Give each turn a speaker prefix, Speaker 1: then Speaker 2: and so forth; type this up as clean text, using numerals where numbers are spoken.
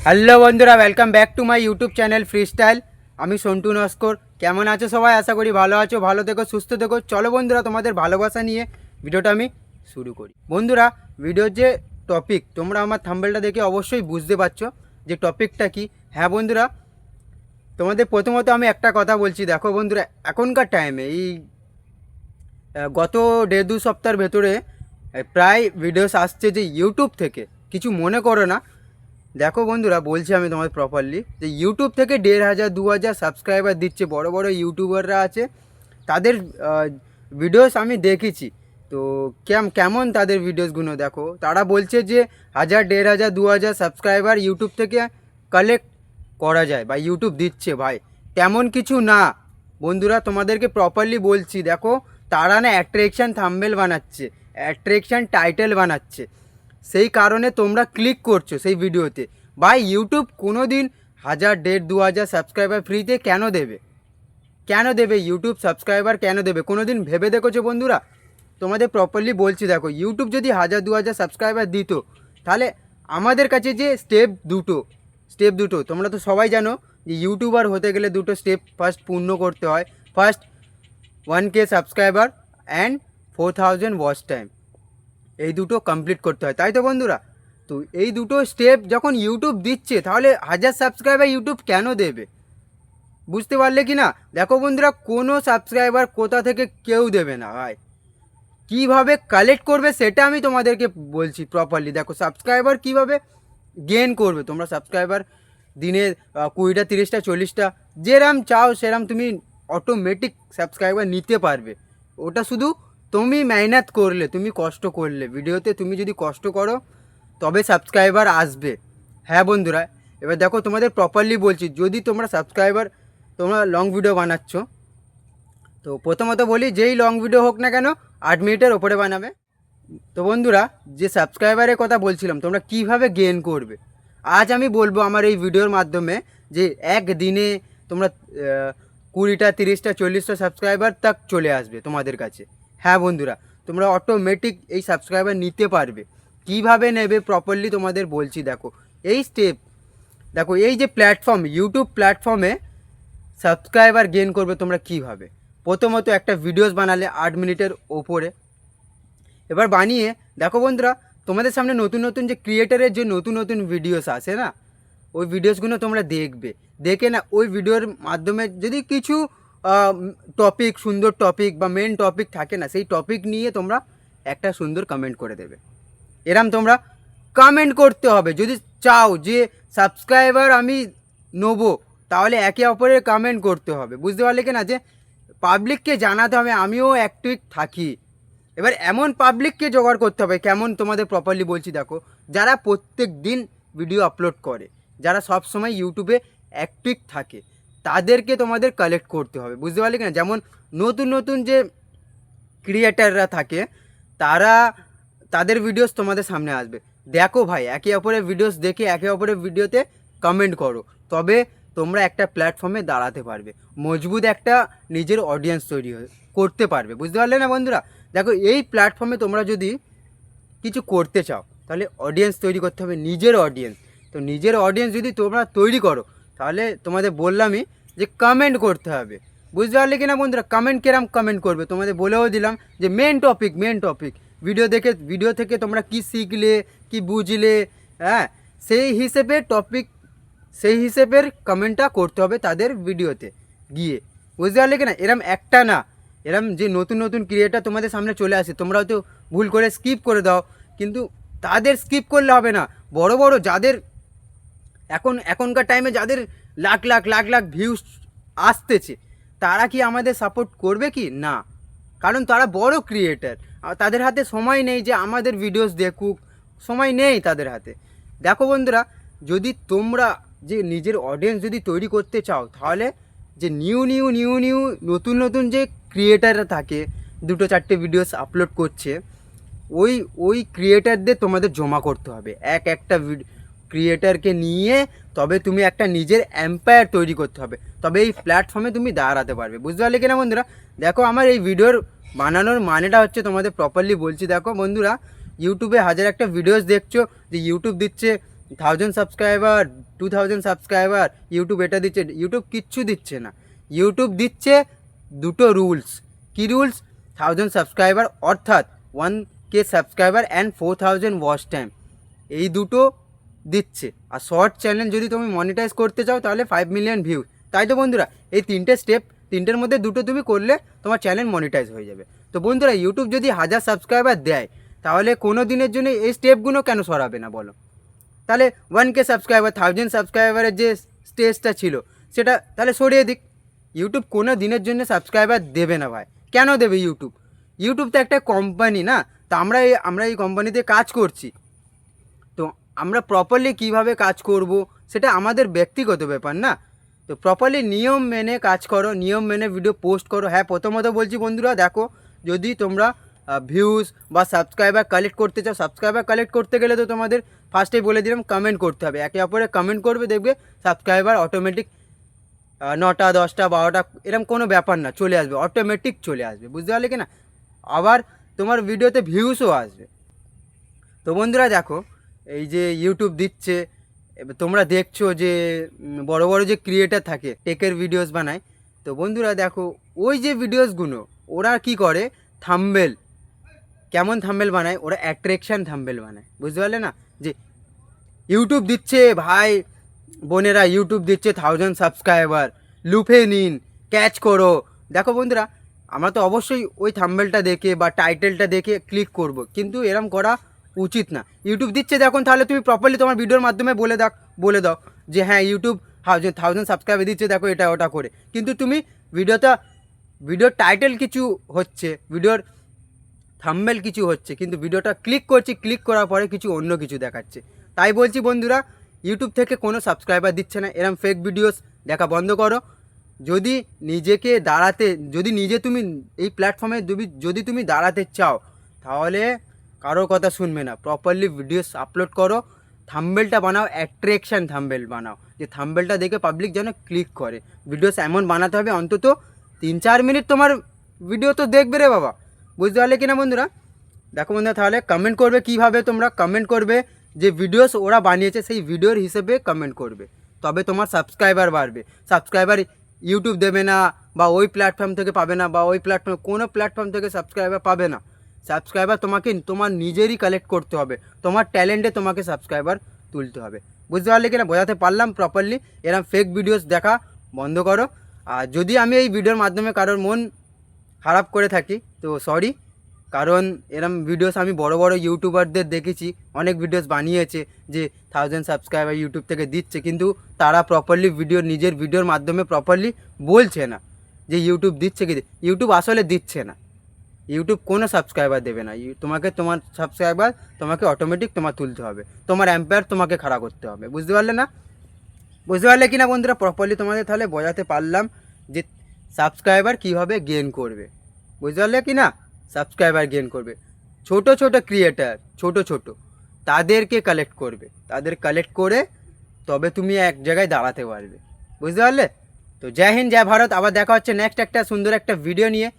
Speaker 1: Hello বন্ধুরা, welcome back to my YouTube channel freestyle. আমি সন্টু নস্কর। কেমন আছো সবাই? আশা করি ভালো আছো, ভালো থেকো, সুস্থ থেকো। চলো বন্ধুরা, তোমাদের ভালোবাসা নিয়ে ভিডিওটা আমি শুরু করি। বন্ধুরা, ভিডিওর যে টপিক, তোমরা আমার থাম্বনেলটা দেখে অবশ্যই বুঝতে পারছো যে টপিকটা কি। হ্যাঁ বন্ধুরা, তোমাদের প্রথমত আমি একটা কথা বলছি। দেখো বন্ধুরা, এখনকার টাইমে এই গত 1.5-2 সপ্তাহের ভেতরে প্রায় ভিডিওস আসছে যে ইউটিউব থেকে। কিছু মনে করো না। দেখো বন্ধুরা, বলছি আমি তোমাদের প্রপারলি যে ইউটিউব থেকে 1,500-2,000 সাবস্ক্রাইবার দিচ্ছে বড় বড় ইউটিউবাররা আছে। তাদের ভিডিওস আমি দেখেছি। তো কেমন তাদের ভিডিওসগুলো দেখো। তারা বলছে যে 1,000, 1,500, 2,000 সাবস্ক্রাইবার ইউটিউব থেকে কালেক্ট করা যায় বা ইউটিউব দিচ্ছে। ভাই তেমন কিছু না বন্ধুরা, তোমাদেরকে প্রপারলি বলছি। দেখো, তারা না অ্যাট্রাকশান থাম্বনেল বানাচ্ছে, অ্যাট্রাকশান টাইটেল বানাচ্ছে, সেই কারণে তোমরা ক্লিক করছো সেই ভিডিওতে। ভাই ইউটিউব কোনো দিন 1,000, 1,500, 2,000 সাবস্ক্রাইবার ফ্রিতে কেন দেবে? কেন দেবে ইউটিউব সাবস্ক্রাইবার কেন দেবে? কোনো দিন ভেবে দেখেছো বন্ধুরা? তোমাদের প্রপারলি বলছি। দেখো, ইউটিউব যদি 1,000, 2,000 সাবস্ক্রাইবার দিত, তাহলে আমাদের কাছে যে স্টেপ দুটো তোমরা তো সবাই জানো যে ইউটিউবার হতে গেলে দুটো স্টেপ ফার্স্ট পূর্ণ করতে হয়। First 1K subscriber and 4,000 watch time, এই দুটো কমপ্লিট করতে হয়, তাই তো বন্ধুরা? তো এই দুটো স্টেপ যখন ইউটিউব দিচ্ছে, তাহলে 1,000 সাবস্ক্রাইবার ইউটিউব কেন দেবে? বুঝতে পারলে কি না? দেখো বন্ধুরা, কোনো সাবস্ক্রাইবার কোথা থেকে কেউ দেবে না ভাই। কীভাবে কালেক্ট করবে সেটা আমি তোমাদেরকে বলছি প্রপারলি। দেখো, সাবস্ক্রাইবার কীভাবে গেন করবে। তোমরা সাবস্ক্রাইবার দিনে 20টা, 30টা, 40টা যেরম চাও সেরম তুমি অটোমেটিক সাবস্ক্রাইবার নিতে পারবে। ওটা শুধু তুমি মেহনত করলে, তুমি কষ্ট করলে, ভিডিওতে তুমি যদি কষ্ট করো তবে সাবস্ক্রাইবার আসবে। হ্যাঁ বন্ধুরা, এবার দেখো তোমাদের প্রপারলি বলছি। যদি তোমরা লং ভিডিও বানাচ্ছ, তো প্রথমত বলি, যেই লং ভিডিও হোক না কেন 8 মিনিটের ওপরে বানাবে। তো বন্ধুরা, যে সাবস্ক্রাইবারের কথা বলছিলাম, তোমরা কিভাবে গেইন করবে আজ আমি বলবো আমার এই ভিডিওর মাধ্যমে। যে একদিনে তোমরা 20টা, 30টা, 40টা সাবস্ক্রাইবার তাক চলে আসবে তোমাদের কাছে। হ্যাঁ বন্ধুরা, তোমরা অটোমেটিক এই সাবস্ক্রাইবার নিতে পারবে। কিভাবে নেবে প্রপারলি তোমাদের বলছি। দেখো এই স্টেপ, দেখো এই যে প্ল্যাটফর্ম, ইউটিউব প্ল্যাটফর্মে সাবস্ক্রাইবার গেইন করবে তোমরা কিভাবে। প্রথমত একটা ভিডিওস বানালে 8 মিনিটের ওপরে। এবার বানিয়ে দেখো বন্ধুরা, তোমাদের সামনে নতুন নতুন যে ক্রিয়েটারের যে নতুন নতুন ভিডিওস আসে না, ওই ভিডিওসগুলো তোমরা দেখবে। দেখে না ওই ভিডিওর মাধ্যমে যদি কিছু টপিক, সুন্দর টপিক বা মেন টপিক থাকে না, সেই টপিক নিয়ে তোমরা একটা সুন্দর কমেন্ট করে দেবে। এরম তোমরা কমেন্ট করতে হবে। যদি চাও যে সাবস্ক্রাইবার আমি নেবো, তাহলে একে অপরের কমেন্ট করতে হবে। বুঝতে পারলে কি না? যে পাবলিককে জানাতে হবে আমিও অ্যাক্টিভ থাকি। এবার এমন পাবলিককে জোগাড় করতে হবে। কেমন তোমাদের প্রপারলি বলছি। দেখো, যারা প্রত্যেক দিন ভিডিও আপলোড করে, যারা সব সময় ইউটিউবে অ্যাক্টিভ থাকে, তাদেরকে তোমাদের কালেক্ট করতে হবে। বুঝতে পারলে কি না? যেমন নতুন নতুন যে ক্রিয়েটাররা থাকে, তাদের ভিডিওস তোমাদের সামনে আসবে। দেখো ভাই, একে অপরের ভিডিওস দেখে একে অপরের ভিডিওতে কমেন্ট করো, তবে তোমরা একটা প্ল্যাটফর্মে দাঁড়াতে পারবে, মজবুত একটা নিজের অডিয়েন্স তৈরি করতে পারবে। বুঝতে পারলে না বন্ধুরা? দেখো, এই প্ল্যাটফর্মে তোমরা যদি কিছু করতে চাও, তাহলে অডিয়েন্স তৈরি করতে হবে, নিজের অডিয়েন্স। তো নিজের অডিয়েন্স যদি তোমরা তৈরি করো, তাহলে তোমাদের বললামই যে কমেন্ট করতে হবে। বুঝতে পারলে কি না বন্ধুরা? কমেন্ট কেরাম কমেন্ট করবে তোমাদের বলেও দিলাম যে মেন টপিক ভিডিও থেকে তোমরা কি শিখলে, কি বুঝলে, হ্যাঁ, সেই হিসেবের কমেন্টটা করতে হবে তাদের ভিডিওতে গিয়ে। বুঝতে পারলে কি না? এরম একটা না, এরম যে নতুন নতুন ক্রিয়েটার তোমাদের সামনে চলে আসে, তোমরা হয়তো ভুল করে স্কিপ করে দাও, কিন্তু তাদের স্কিপ করলে হবে না। বড় বড় যাদের এখনকার টাইমে যাদের লাখ লাখ লাখ লাখ ভিউজ আসতেছে, তারা কি আমাদের সাপোর্ট করবে কি? না, কারণ তারা বড় ক্রিয়েটার। তাদের হাতে সময় নেই যে আমাদের ভিডিওস দেখুক, সময় নেই তাদের হাতে। দেখো বন্ধুরা, যদি তোমরা যে নিজের অডিয়েন্স যদি তৈরি করতে চাও, তাহলে যে নিউ নতুন যে ক্রিয়েটাররা থাকে, 2-4টে ভিডিওস আপলোড করছে, ওই ক্রিয়েটারদের তোমাদের জমা করতে হবে। একটা ক্রিয়েটারকে নিয়ে তবে তুমি একটা নিজের এম্পায়ার তৈরি করতে হবে, তবে এই প্ল্যাটফর্মে তুমি দাঁড়াতে পারবে। বুঝতে পারলে কিনা বন্ধুরা? দেখো, আমার এই ভিডিওর বানানোর মানেটা হচ্ছে তোমাদের প্রপারলি বলছি। দেখো বন্ধুরা, ইউটিউবে 1,000 একটা ভিডিওস দেখছো যে ইউটিউব দিচ্ছে সাবস্ক্রাইবার 2000 সাবস্ক্রাইবার ইউটিউব এটা দিচ্ছে, ইউটিউব কিচ্ছু দিচ্ছে না। ইউটিউব দিচ্ছে দুটো রুলস। কি রুলস? 1000 সাবস্ক্রাইবার অর্থাৎ 1K subscriber and 4000 watch time, এই দুটো দিচ্ছে। আর শর্ট চ্যানেল যদি তুমি মনিটাইজ করতে চাও তাহলে 5 মিলিয়ন ভিউ। তাই তো বন্ধুরা, এই তিনটে স্টেপ, তিনটের মধ্যে দুটো তুমি করলে তোমার চ্যানেল মনিটাইজ হয়ে যাবে। তো বন্ধুরা, ইউটিউব যদি 1000 সাবস্ক্রাইবার দেয় তাহলে কোনো দিনের জন্য এই স্টেপগুলো কেন সরাবে না বলো? তাহলে 1K সাবস্ক্রাইবার 1000 সাবস্ক্রাইবারের যে স্টেজটা ছিল সেটা তাহলে সরিয়ে দিক। ইউটিউব কোনো দিনের জন্য সাবস্ক্রাইবার দেবে না ভাই। কেন দেবে ইউটিউব? ইউটিউব তো একটা কোম্পানি না? তো আমরা এই কোম্পানিতে কাজ করছি, তো আমরা প্রপারলি কিভাবে কাজ করব সেটা আমাদের ব্যক্তিগত ব্যাপার না? তো প্রপারলি নিয়ম মেনে কাজ করো, নিয়ম মেনে ভিডিও পোস্ট করো। হ্যাঁ, প্রথমত বলছি বন্ধুরা, দেখো, যদি তোমরা ভিউজ বা সাবস্ক্রাইবার কালেক্ট করতে চাও, সাবস্ক্রাইবার কালেক্ট করতে গেলে তো তোমাদের ফার্স্টেই বলে দিলাম কমেন্ট করতে হবে। একে অপরে কমেন্ট করবে, দেখবে সাবস্ক্রাইবার অটোমেটিক 9টা 10টা 12টা এরকম কোনো ব্যাপার না, চলে আসবে, অটোমেটিক চলে আসবে। বুঝতে পারলে কি না? আবার তোমার ভিডিওতে ভিউসও আসবে। তো বন্ধুরা দেখো, এই যে ইউটিউব দিচ্ছে, এবার তোমরা দেখছো যে বড় বড় যে ক্রিয়েটার থাকে টেকের ভিডিওস বানায়, তো বন্ধুরা দেখো ওই যে ভিডিওসগুলো ওরা কি করে, থাম্বনেল, কেমন থাম্বনেল বানায় ওরা, অ্যাট্রাকশান থাম্বনেল বানায়। বুঝতে পারলে না? যে ইউটিউব দিচ্ছে ভাই বোনেরা, ইউটিউব দিচ্ছে 1000 সাবস্ক্রাইবার, লুফে নিন, ক্যাচ করো। দেখো বন্ধুরা, আমরা তো অবশ্যই ওই থাম্বনেলটা দেখে বা টাইটেলটা দেখে ক্লিক করব, কিন্তু এরম করা উচিত না। ইউটিউব দিচ্ছে দেখুন, তাহলে তুমি প্রপারলি তোমার ভিডিওর মাধ্যমে বলে দাও যে হ্যাঁ ইউটিউব 1000 সাবস্ক্রাইবার দিচ্ছে, দেখো এটা ওটা করে। কিন্তু তুমি ভিডিওর টাইটেল কিছু হচ্ছে, ভিডিওর থাম্বনেল কিছু হচ্ছে, কিন্তু ভিডিওটা ক্লিক করছি, ক্লিক করার পরে কিছু অন্য কিছু দেখাচ্ছে। তাই বলছি বন্ধুরা, ইউটিউব থেকে কোনো সাবস্ক্রাইবার দিচ্ছে না, এরম ফেক ভিডিওস দেখা বন্ধ করো। যদি নিজেকে দাঁড়াতে, যদি নিজে তুমি এই প্ল্যাটফর্মে যদি তুমি দাঁড়াতে চাও, তাহলে কারোর কথা শুনবে না, প্রপারলি ভিডিওস আপলোড করো, থাম্বনেলটা বানাও, অ্যাট্রাকশান থাম্বনেল বানাও, যে থাম্বনেলটা দেখে পাবলিক যেন ক্লিক করে। ভিডিওস এমন বানাতে হবে অন্তত 3-4 মিনিট তোমার ভিডিও তো দেখবে রে বাবা। বুঝতে পারলে কিনা বন্ধুরা? দেখো বন্ধুরা, তাহলে কমেন্ট করবে কিভাবে, তোমরা কমেন্ট করবে যে ভিডিওস ওরা বানিয়েছে সেই ভিডিওর হিসেবে কমেন্ট করবে, তবে তোমার সাবস্ক্রাইবার বাড়বে। সাবস্ক্রাইবার ইউটিউব দেবে না, বা ওই প্ল্যাটফর্ম থেকে পাবে না, বা ওই প্ল্যাটফর্ম কোনো প্ল্যাটফর্ম থেকে সাবস্ক্রাইবার পাবে না। সাবস্ক্রাইবার তোমাকে তোমার নিজেরই কালেক্ট করতে হবে, তোমার ট্যালেন্টে তোমাকে সাবস্ক্রাইবার তুলতে হবে। বুঝতে পারলে কিনা? বোঝাতে পারলাম প্রপারলি? এরকম ফেক ভিডিওস দেখা বন্ধ করো। আর যদি আমি এই ভিডিওর মাধ্যমে কারোর মন খারাপ করে থাকি তো সরি, কারণ এরম ভিডিওস আমি বড় বড় ইউটিউবারদের দেখেছি, অনেক ভিডিওস বানিয়েছে যে 1000 সাবস্ক্রাইবার ইউটিউব থেকে দিচ্ছে, কিন্তু তারা প্রপারলি নিজের ভিডিওর মাধ্যমে প্রপারলি বলছে না যে ইউটিউব দিচ্ছে কি। ইউটিউব আসলে দিচ্ছে না, ইউটিউব কোনো সাবস্ক্রাইবার দেবে না। তোমার সাবস্ক্রাইবার তোমাকে অটোমেটিক তোমার তুলতে হবে, তোমার অ্যাম্পায়ার তোমাকে খাড়া করতে হবে। বুঝতে পারলে না? বুঝতে পারলে কি না বন্ধুরা? প্রপারলি তোমাদের তাহলে বোঝাতে পারলাম যে সাবস্ক্রাইবার কীভাবে গেন করবে। বুঝতে পারলে কি না? সাবস্ক্রাইবার গেন করবে, ছোট ছোট ক্রিয়েটার, ছোট তাদেরকে কালেক্ট করবে, তাদের কালেক্ট করে তবে তুমি এক জায়গায় দাঁড়াতে পারবে। বুঝতে পারলে? তো জয় হিন্দ, জয় ভারত। আবার দেখা হচ্ছে নেক্সট একটা সুন্দর একটা ভিডিও নিয়ে।